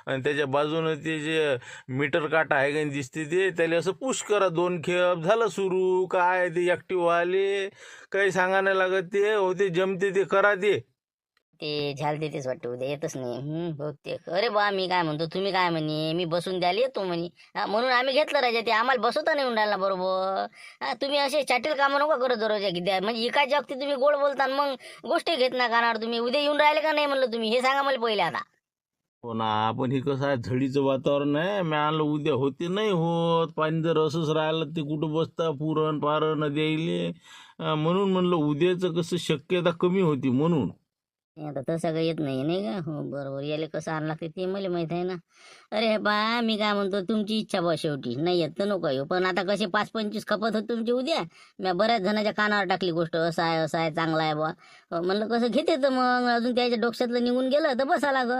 आणि त्याच्या बाजूनं ते जे मीटर काटा आहे का दिसते ते त्याला असं पुश करा 2 खेप, झालं सुरू. काय ते ॲक्टिव्ह आले, काही सांगा नाही लागत. ते होते जमते ते करा ते. ते झाल देतेच वाटतं उद्या येतच नाही. बहुतेक. अरे बा मी काय म्हणतो, तुम्ही काय म्हणे मी बसून द्यायला येतो म्हणे. म्हणून आम्ही घेतलं राजा, ते आम्हाला बसवता नाही येऊन राहिला बरोबर. तुम्ही असे चाटील कामं नको करत दररोज किती म्हणजे एकाच वक्ती तुम्ही गोड बोलता आणि मग गोष्टी घेत ना कानावर. तुम्ही उद्या येऊन राहिले का नाही म्हणलं तुम्ही, हे सांगा मला पहिले आता. हो ना, आपण हे कसं आहे झडीचं वातावरण आहे. मी आणलं उद्या होते नाही होत. पाणी जर असंच राहिलं ते कुठं बसता पुरण पारण द्यायले. म्हणून म्हणलं उद्याचं कसं शक्यता कमी होती म्हणून. नाही आता तसं काही येत नाही नाही का. हो बरोबर, याला कसं आणलं लागते ते मला माहित आहे ना. अरे बा मी काय म्हणतो, तुमची इच्छा बा शेवटी. नाही येत तर नको येऊ, पण आता कसे 5-25 खपत होत तुमची उद्या. मी बऱ्याच जणांच्या कानावर टाकली गोष्ट, असं आहे चांगला आहे बा. म्हणलं कसं घेते तर मग अजून त्याच्या डोक्यातलं निघून गेलं तर बसा लाग.